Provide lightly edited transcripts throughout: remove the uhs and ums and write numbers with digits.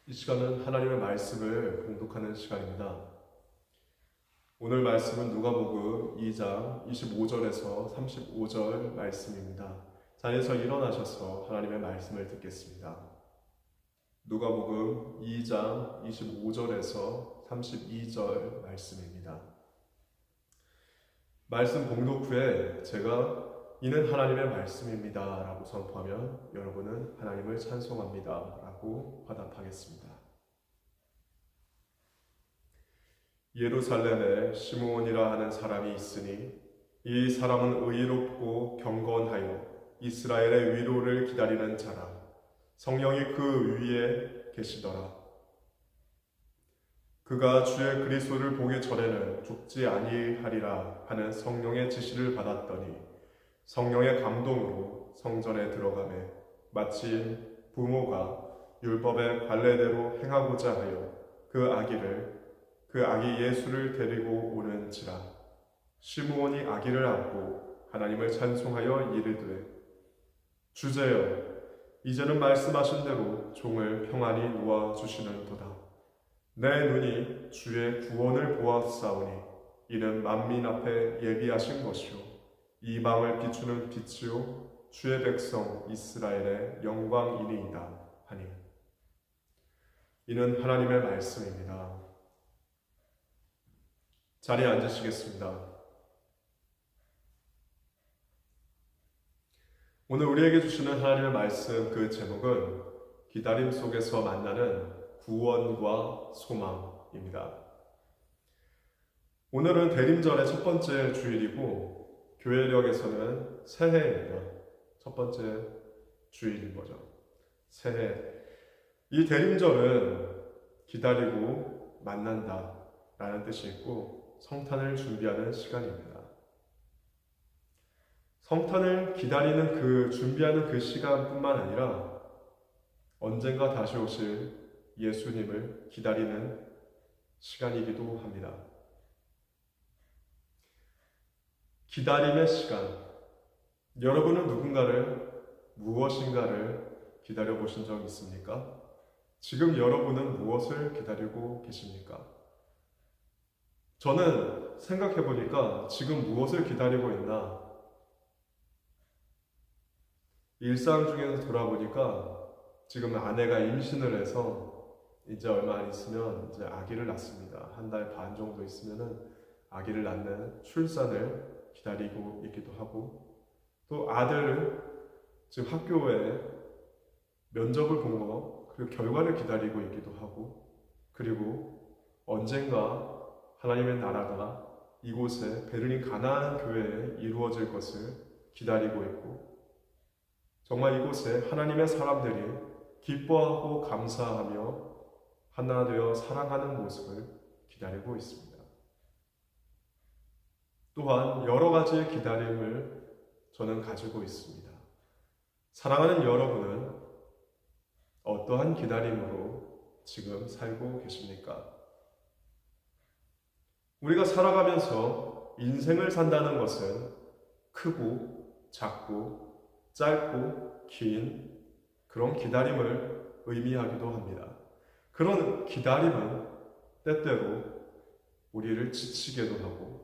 이 시간은 하나님의 말씀을 공독하는 시간입니다. 오늘 말씀은 누가복음 2장 25절에서 35절 말씀입니다. 자리에서 일어나셔서 하나님의 말씀을 듣겠습니다. 누가복음 2장 25절에서 32절 말씀입니다. 말씀 공독 후에 제가 이는 하나님의 말씀입니다 라고 선포하면 여러분은 하나님을 찬송합니다 라고 화답하겠습니다. 예루살렘에 시므온이라 하는 사람이 있으니 이 사람은 의롭고 경건하여 이스라엘의 위로를 기다리는 자라. 성령이 그 위에 계시더라. 그가 주의 그리스도를 보기 전에는 죽지 아니하리라 하는 성령의 지시를 받았더니 성령의 감동으로 성전에 들어가매 마침 부모가 율법의 관례대로 행하고자 하여 그 아기 예수를 데리고 오는지라. 시므온이 아기를 안고 하나님을 찬송하여 이르되 주제여 이제는 말씀하신 대로 종을 평안히 놓아 주시는도다. 내 눈이 주의 구원을 보았사오니 이는 만민 앞에 예비하신 것이요 이방을 비추는 빛이요 주의 백성 이스라엘의 영광이니이다 하니. 이는 하나님의 말씀입니다. 자리에 앉으시겠습니다. 오늘 우리에게 주시는 하나님의 말씀 그 제목은 기다림 속에서 만나는 구원과 소망입니다. 오늘은 대림절의 첫 번째 주일이고 교회력에서는 새해입니다. 첫 번째 주일인 거죠. 새해. 이 대림절은 기다리고 만난다 라는 뜻이 있고 성탄을 준비하는 시간입니다. 성탄을 기다리는 준비하는 그 시간뿐만 아니라 언젠가 다시 오실 예수님을 기다리는 시간이기도 합니다. 기다림의 시간. 여러분은 무엇인가를 기다려보신 적 있습니까? 지금 여러분은 무엇을 기다리고 계십니까? 저는 생각해보니까 지금 무엇을 기다리고 있나? 일상 중에서 돌아보니까 지금 아내가 임신을 해서 이제 얼마 안 있으면 이제 아기를 낳습니다. 한 달 반 정도 있으면은 아기를 낳는 출산을 기다리고 있기도 하고, 또 아들을 지금 학교에 면접을 본 거, 그리고 결과를 기다리고 있기도 하고, 그리고 언젠가 하나님의 나라가 이곳에 베르린 가나안 교회에 이루어질 것을 기다리고 있고, 정말 이곳에 하나님의 사람들이 기뻐하고 감사하며 하나 되어 사랑하는 모습을 기다리고 있습니다. 또한 여러 가지의 기다림을 저는 가지고 있습니다. 사랑하는 여러분은 어떠한 기다림으로 지금 살고 계십니까? 우리가 살아가면서 인생을 산다는 것은 크고 작고 짧고 긴 그런 기다림을 의미하기도 합니다. 그런 기다림은 때때로 우리를 지치게도 하고,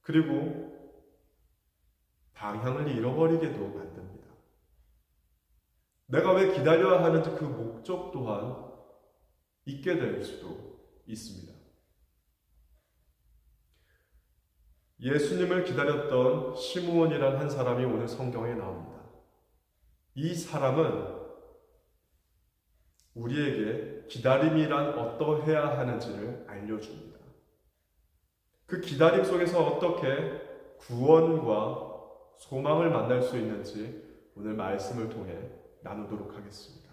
그리고 방향을 잃어버리게도 만듭니다. 내가 왜 기다려야 하는지 그 목적 또한 잊게 될 수도 있습니다. 예수님을 기다렸던 시므온이란 한 사람이 오늘 성경에 나옵니다. 이 사람은 우리에게 기다림이란 어떠해야 하는지를 알려줍니다. 그 기다림 속에서 어떻게 구원과 소망을 만날 수 있는지 오늘 말씀을 통해 나누도록 하겠습니다.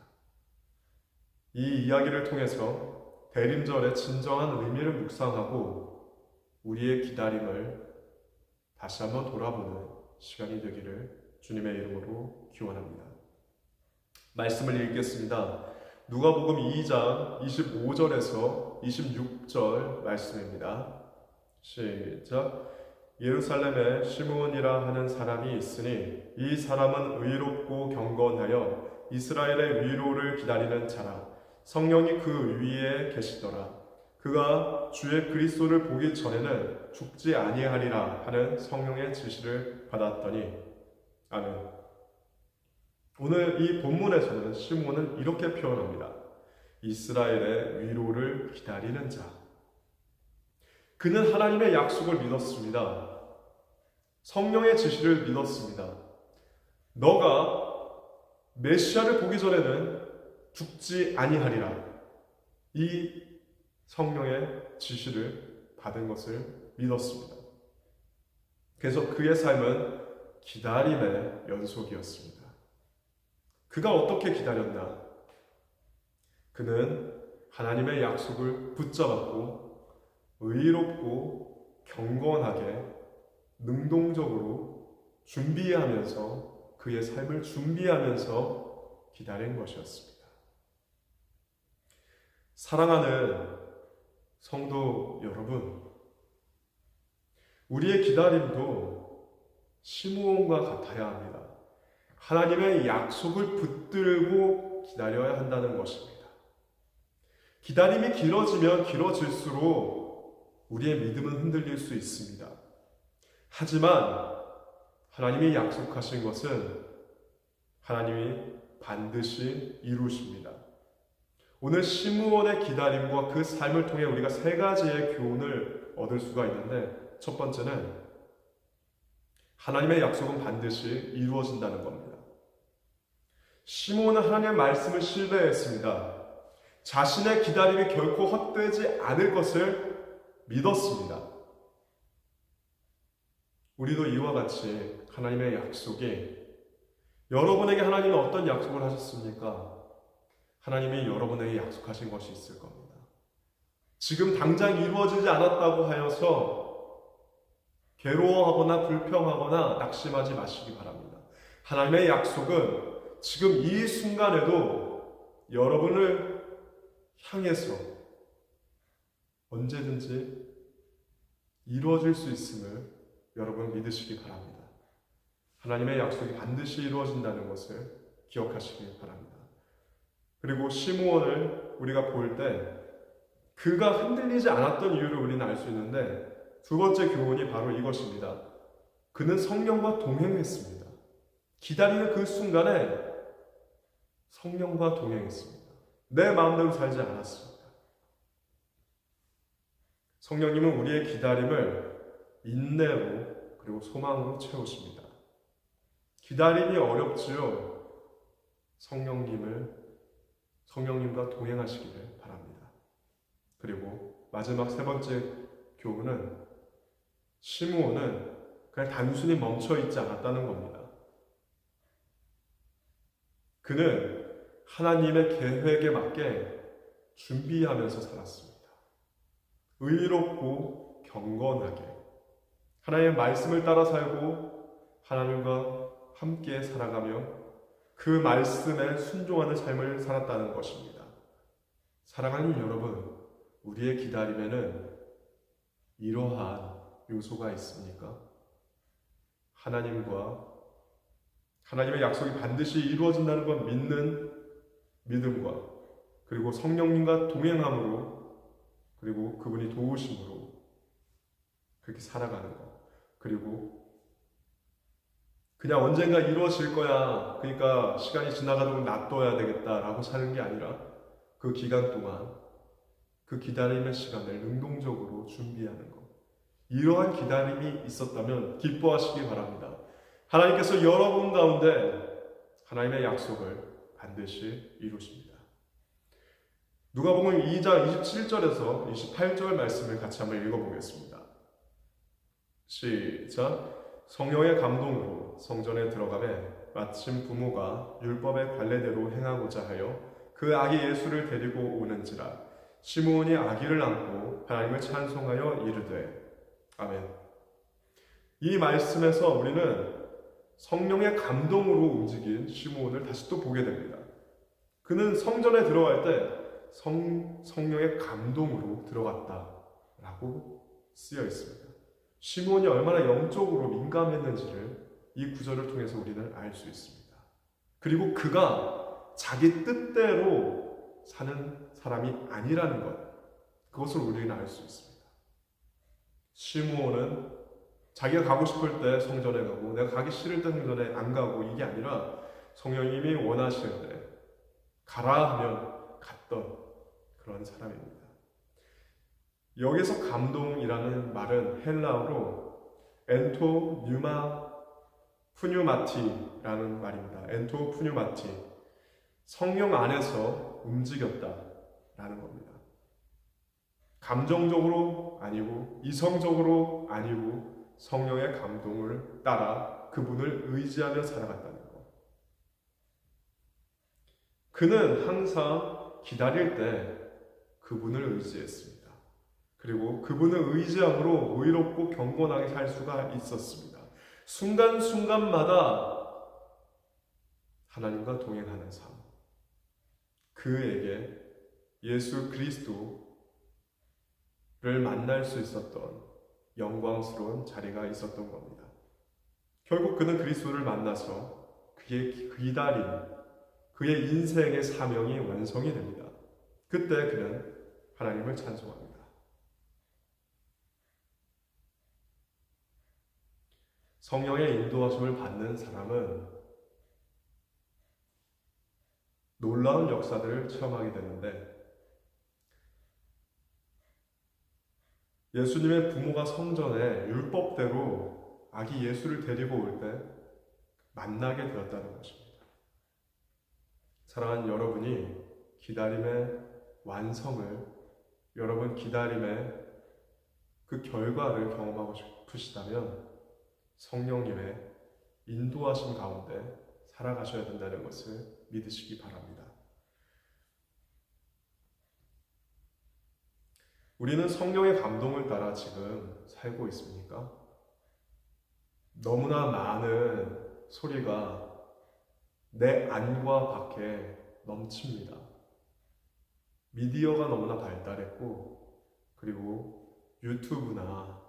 이 이야기를 통해서 대림절의 진정한 의미를 묵상하고 우리의 기다림을 다시 한번 돌아보는 시간이 되기를 주님의 이름으로 기원합니다. 말씀을 읽겠습니다. 누가복음 2장 25절에서 26절 말씀입니다. 시작. 예루살렘에 시므온이라 하는 사람이 있으니 이 사람은 의롭고 경건하여 이스라엘의 위로를 기다리는 자라. 성령이 그 위에 계시더라. 그가 주의 그리스도를 보기 전에는 죽지 아니하리라 하는 성령의 지시를 받았더니 아멘. 오늘 이 본문에서는 시므온은 이렇게 표현합니다. 이스라엘의 위로를 기다리는 자. 그는 하나님의 약속을 믿었습니다. 성령의 지시를 믿었습니다. 너가 메시아를 보기 전에는 죽지 아니하리라. 이 성령의 지시를 받은 것을 믿었습니다. 그래서 그의 삶은 기다림의 연속이었습니다. 그가 어떻게 기다렸나? 그는 하나님의 약속을 붙잡았고 의롭고 경건하게 능동적으로 준비하면서 그의 삶을 준비하면서 기다린 것이었습니다. 사랑하는 성도 여러분, 우리의 기다림도 시므온과 같아야 합니다. 하나님의 약속을 붙들고 기다려야 한다는 것입니다. 기다림이 길어지면 길어질수록 우리의 믿음은 흔들릴 수 있습니다. 하지만 하나님이 약속하신 것은 하나님이 반드시 이루십니다. 오늘 시므온의 기다림과 그 삶을 통해 우리가 세 가지의 교훈을 얻을 수가 있는데, 첫 번째는 하나님의 약속은 반드시 이루어진다는 겁니다. 시므온은 하나님의 말씀을 신뢰했습니다. 자신의 기다림이 결코 헛되지 않을 것을 믿었습니다. 우리도 이와 같이 하나님의 약속이, 여러분에게 하나님은 어떤 약속을 하셨습니까? 하나님이 여러분에게 약속하신 것이 있을 겁니다. 지금 당장 이루어지지 않았다고 하여서 괴로워하거나 불평하거나 낙심하지 마시기 바랍니다. 하나님의 약속은 지금 이 순간에도 여러분을 향해서 언제든지 이루어질 수 있음을 여러분 믿으시기 바랍니다. 하나님의 약속이 반드시 이루어진다는 것을 기억하시기 바랍니다. 그리고 시므온을 우리가 볼 때 그가 흔들리지 않았던 이유를 우리는 알 수 있는데, 두 번째 교훈이 바로 이것입니다. 그는 성령과 동행했습니다. 기다리는 그 순간에 성령과 동행했습니다. 내 마음대로 살지 않았습니다. 성령님은 우리의 기다림을 인내로 그리고 소망으로 채우십니다. 기다림이 어렵지요. 성령님과 동행하시기를 바랍니다. 그리고 마지막 세 번째 교훈은 시므온은 그냥 단순히 멈춰있지 않았다는 겁니다. 그는 하나님의 계획에 맞게 준비하면서 살았습니다. 의롭고 경건하게 하나님의 말씀을 따라 살고 하나님과 함께 살아가며 그 말씀에 순종하는 삶을 살았다는 것입니다. 사랑하는 여러분, 우리의 기다림에는 이러한 요소가 있습니까? 하나님의 약속이 반드시 이루어진다는 것 믿는 믿음과, 그리고 성령님과 동행함으로, 그리고 그분이 도우심으로 그렇게 살아가는 것, 그리고 그냥 언젠가 이루어질 거야, 그러니까 시간이 지나가도록 놔둬야 되겠다라고 사는 게 아니라 그 기간 동안 그 기다림의 시간을 능동적으로 준비하는 것, 이러한 기다림이 있었다면 기뻐하시기 바랍니다. 하나님께서 여러분 가운데 하나님의 약속을 반드시 이루십니다. 누가복음 2장 27절에서 28절 말씀을 같이 한번 읽어보겠습니다. 시작. 성령의 감동으로 성전에 들어가매 마침 부모가 율법의 관례대로 행하고자 하여 그 아기 예수를 데리고 오는지라. 시므온이 아기를 안고 하나님을 찬송하여 이르되 아멘. 이 말씀에서 우리는 성령의 감동으로 움직인 시므온을 다시 또 보게 됩니다. 그는 성전에 들어갈 때 성령의 감동으로 들어갔다라고 쓰여 있습니다. 시므온이 얼마나 영적으로 민감했는지를 이 구절을 통해서 우리는 알 수 있습니다. 그리고 그가 자기 뜻대로 사는 사람이 아니라는 것, 그것을 우리는 알 수 있습니다. 시므온은 자기가 가고 싶을 때 성전에 가고 내가 가기 싫을 때 성전에 안 가고 이게 아니라 성령님이 원하실 때 가라 하면 갔던 그런 사람입니다. 여기서 감동이라는 말은 헬라어로 엔토 뉴마 푸뉴마티라는 말입니다. 엔토 푸뉴마티, 성령 안에서 움직였다라는 겁니다. 감정적으로 아니고 이성적으로 아니고 성령의 감동을 따라 그분을 의지하며 살아갔다는 것. 그는 항상 기다릴 때 그분을 의지했습니다. 그리고 그분을 의지함으로 의롭고 경건하게 살 수가 있었습니다. 순간순간마다 하나님과 동행하는 삶. 그에게 예수 그리스도를 만날 수 있었던 영광스러운 자리가 있었던 겁니다. 결국 그는 그리스도를 만나서 그의 기다림, 그의 인생의 사명이 완성이 됩니다. 그때 그는 하나님을 찬송합니다. 성령의 인도하심을 받는 사람은 놀라운 역사들을 체험하게 되는데, 예수님의 부모가 성전에 율법대로 아기 예수를 데리고 올 때 만나게 되었다는 것입니다. 사랑하는 여러분이 기다림의 완성을, 여러분 기다림의 그 결과를 경험하고 싶으시다면 성령님의 인도하심 가운데 살아가셔야 된다는 것을 믿으시기 바랍니다. 우리는 성령의 감동을 따라 지금 살고 있습니까? 너무나 많은 소리가 내 안과 밖에 넘칩니다. 미디어가 너무나 발달했고, 그리고 유튜브나,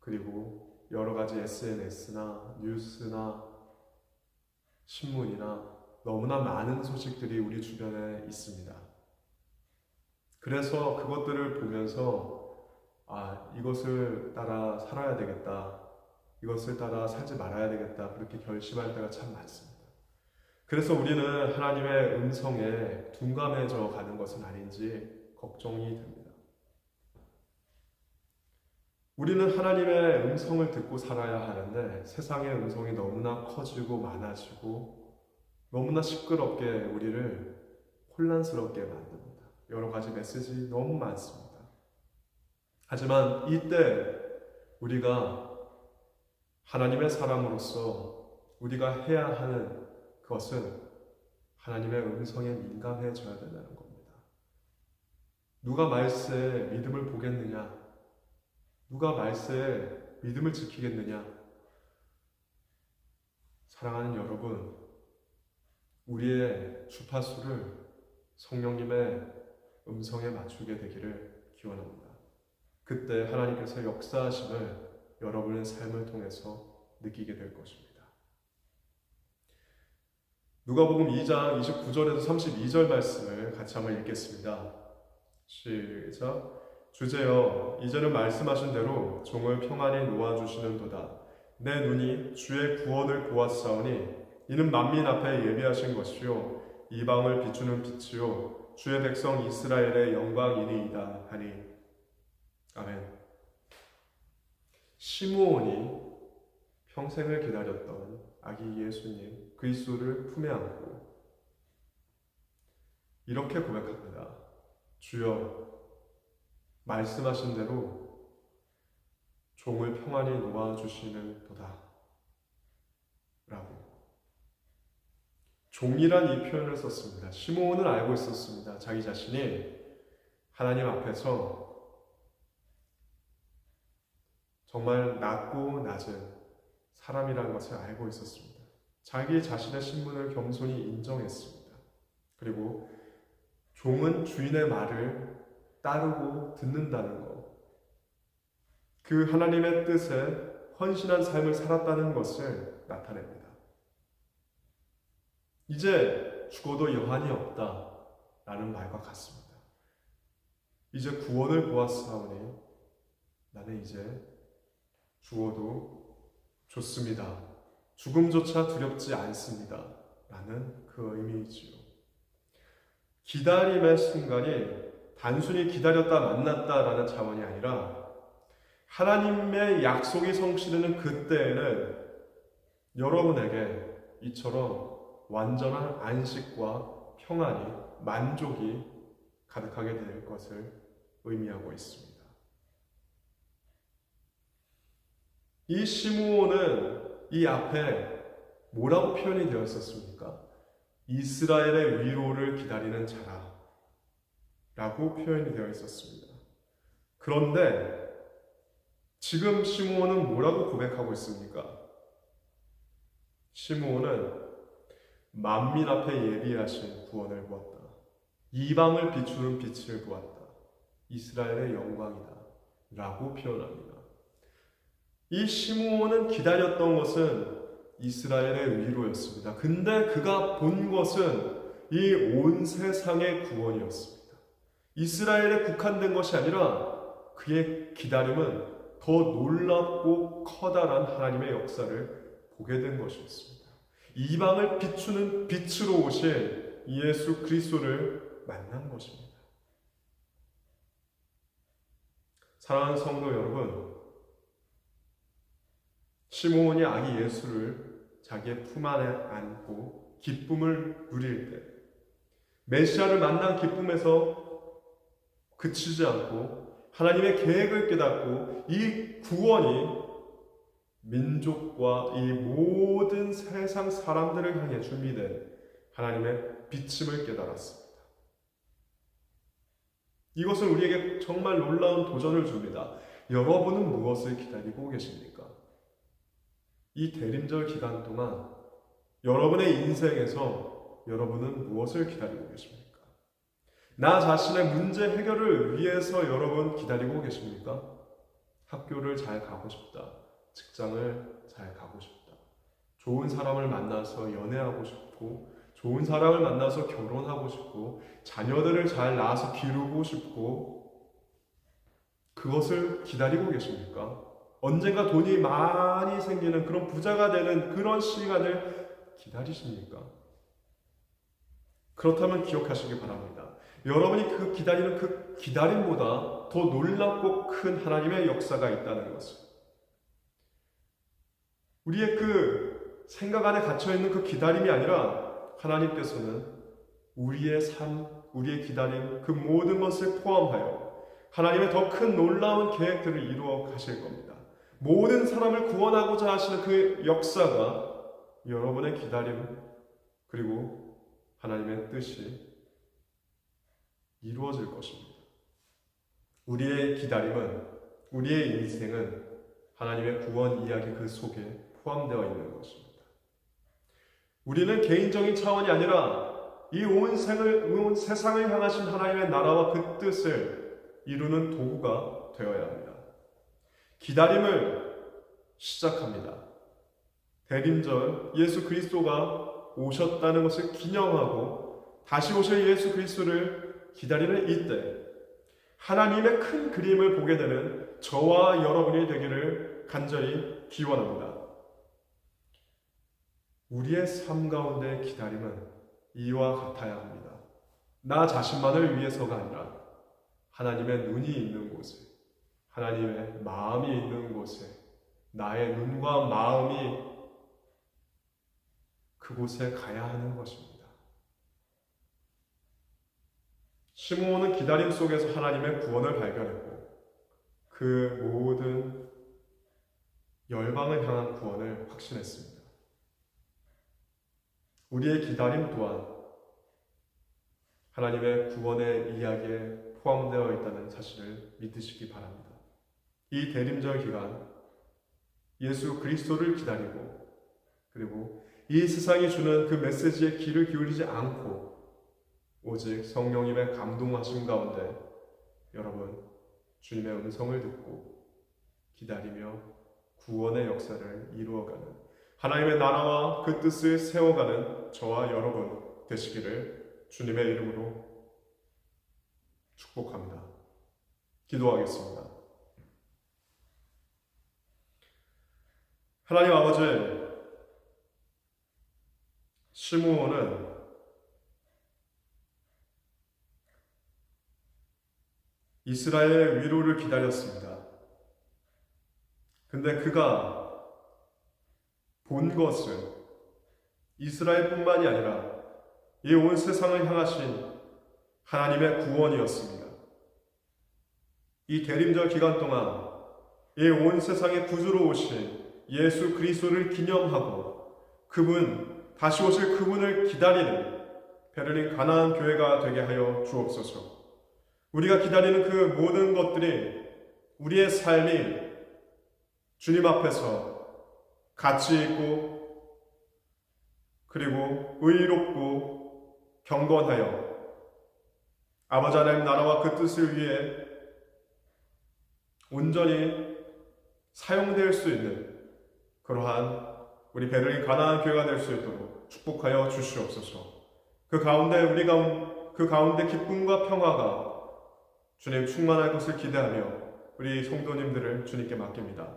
그리고 여러 가지 SNS나 뉴스나 신문이나 너무나 많은 소식들이 우리 주변에 있습니다. 그래서 그것들을 보면서 이것을 따라 살아야 되겠다, 이것을 따라 살지 말아야 되겠다, 그렇게 결심할 때가 참 많습니다. 그래서 우리는 하나님의 음성에 둔감해져 가는 것은 아닌지 걱정이 됩니다. 우리는 하나님의 음성을 듣고 살아야 하는데 세상의 음성이 너무나 커지고 많아지고 너무나 시끄럽게 우리를 혼란스럽게 만듭니다. 여러 가지 메시지 너무 많습니다. 하지만 이때 우리가 하나님의 사람으로서 우리가 해야 하는 그것은 하나님의 음성에 민감해져야 된다는 겁니다. 누가 말세에 믿음을 보겠느냐? 누가 말세에 믿음을 지키겠느냐? 사랑하는 여러분, 우리의 주파수를 성령님의 음성에 맞추게 되기를 기원합니다. 그때 하나님께서 역사하심을 여러분의 삶을 통해서 느끼게 될 것입니다. 누가복음 2장 29절에서 32절 말씀을 같이 한번 읽겠습니다. 시작. 주제여, 이제는 말씀하신 대로 종을 평안히 놓아주시는도다. 내 눈이 주의 구원을 보았사오니 이는 만민 앞에 예비하신 것이요 이방을 비추는 빛이요 주의 백성 이스라엘의 영광이니이다 하니. 아멘. 시므온이 평생을 기다렸던 아기 예수님 그리스도를 품에 안고 이렇게 고백합니다. 주여, 말씀하신 대로 종을 평안히 놓아주시는 도다 라고. 종이란 이 표현을 썼습니다. 시므온은 알고 있었습니다. 자기 자신이 하나님 앞에서 정말 낮고 낮은 사람이라는 것을 알고 있었습니다. 자기 자신의 신분을 겸손히 인정했습니다. 그리고 종은 주인의 말을 따르고 듣는다는 것, 그 하나님의 뜻에 헌신한 삶을 살았다는 것을 나타냅니다. 이제 죽어도 여한이 없다. 라는 말과 같습니다. 이제 구원을 보았사오니 나는 이제 죽어도 좋습니다. 죽음조차 두렵지 않습니다. 라는 그 의미이지요. 기다림의 순간이 단순히 기다렸다 만났다라는 차원이 아니라 하나님의 약속이 성취되는 그때에는 여러분에게 이처럼 완전한 안식과 평안이, 만족이 가득하게 될 것을 의미하고 있습니다. 이 시므온은 이 앞에 뭐라고 표현이 되어 있었습니까? 이스라엘의 위로를 기다리는 자라 라고 표현이 되어 있었습니다. 그런데 지금 시므온은 뭐라고 고백하고 있습니까? 시므온은 만민 앞에 예비하신 구원을 보았다. 이방을 비추는 빛을 보았다. 이스라엘의 영광이다. 라고 표현합니다. 이 시므온은 기다렸던 것은 이스라엘의 위로였습니다. 근데 그가 본 것은 이 온 세상의 구원이었습니다. 이스라엘에 국한된 것이 아니라 그의 기다림은 더 놀랍고 커다란 하나님의 역사를 보게 된 것이었습니다. 이방을 비추는 빛으로 오신 예수 그리스도를 만난 것입니다. 사랑하는 성도 여러분, 시므온이 아기 예수를 자기의 품 안에 안고 기쁨을 누릴 때, 메시아를 만난 기쁨에서 그치지 않고 하나님의 계획을 깨닫고 이 구원이 민족과 이 모든 세상 사람들을 향해 준비된 하나님의 비침을 깨달았습니다. 이것은 우리에게 정말 놀라운 도전을 줍니다. 여러분은 무엇을 기다리고 계십니까? 이 대림절 기간 동안 여러분의 인생에서 여러분은 무엇을 기다리고 계십니까? 나 자신의 문제 해결을 위해서 여러분 기다리고 계십니까? 학교를 잘 가고 싶다. 직장을 잘 가고 싶다. 좋은 사람을 만나서 연애하고 싶고, 좋은 사람을 만나서 결혼하고 싶고, 자녀들을 잘 낳아서 기르고 싶고, 그것을 기다리고 계십니까? 언젠가 돈이 많이 생기는 그런 부자가 되는 그런 시간을 기다리십니까? 그렇다면 기억하시기 바랍니다. 여러분이 그 기다리는 그 기다림보다 더 놀랍고 큰 하나님의 역사가 있다는 것을, 우리의 그 생각 안에 갇혀있는 그 기다림이 아니라 하나님께서는 우리의 삶, 우리의 기다림, 그 모든 것을 포함하여 하나님의 더 큰 놀라운 계획들을 이루어 가실 겁니다. 모든 사람을 구원하고자 하시는 그 역사가 여러분의 기다림 그리고 하나님의 뜻이 이루어질 것입니다. 우리의 기다림은, 우리의 인생은 하나님의 구원 이야기 그 속에 포함되어 있는 것입니다. 우리는 개인적인 차원이 아니라 이 온 세상을 향하신 하나님의 나라와 그 뜻을 이루는 도구가 되어야 합니다. 기다림을 시작합니다. 대림절 예수 그리스도가 오셨다는 것을 기념하고 다시 오실 예수 그리스도를 기다리는 이때 하나님의 큰 그림을 보게 되는 저와 여러분이 되기를 간절히 기원합니다. 우리의 삶 가운데 기다림은 이와 같아야 합니다. 나 자신만을 위해서가 아니라 하나님의 눈이 있는 곳에, 하나님의 마음이 있는 곳에, 나의 눈과 마음이 그곳에 가야 하는 것입니다. 시므온은 기다림 속에서 하나님의 구원을 발견했고 그 모든 열방을 향한 구원을 확신했습니다. 우리의 기다림 또한 하나님의 구원의 이야기에 포함되어 있다는 사실을 믿으시기 바랍니다. 이 대림절 기간 예수 그리스도를 기다리고 그리고 이 세상이 주는 그 메시지에 귀를 기울이지 않고 오직 성령님의 감동하심 가운데 여러분 주님의 음성을 듣고 기다리며 구원의 역사를 이루어가는 하나님의 나라와 그 뜻을 세워가는 저와 여러분 되시기를 주님의 이름으로 축복합니다. 기도하겠습니다. 하나님 아버지, 시므온은 이스라엘의 위로를 기다렸습니다. 근데 그가 본 것은 이스라엘뿐만이 아니라 이 온 세상을 향하신 하나님의 구원이었습니다. 이 대림절 기간 동안 이 온 세상의 구주로 오신 예수 그리스도를 기념하고 다시 오실 그분을 기다리는 베를린 가나안 교회가 되게 하여 주옵소서. 우리가 기다리는 그 모든 것들이 우리의 삶이 주님 앞에서 가치 있고 그리고 의롭고 경건하여 아버지 하나님 나라와 그 뜻을 위해 온전히 사용될 수 있는 그러한 우리 베를린 가나안 교회가 될 수 있도록 축복하여 주시옵소서. 그 가운데 기쁨과 평화가 주님 충만할 것을 기대하며 우리 성도님들을 주님께 맡깁니다.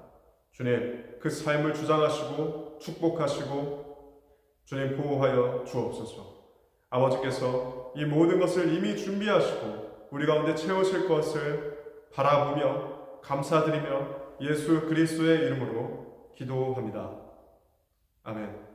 주님, 그 삶을 주장하시고 축복하시고 주님 보호하여 주옵소서. 아버지께서 이 모든 것을 이미 준비하시고 우리 가운데 채우실 것을 바라보며 감사드리며 예수 그리스도의 이름으로 기도합니다. 아멘.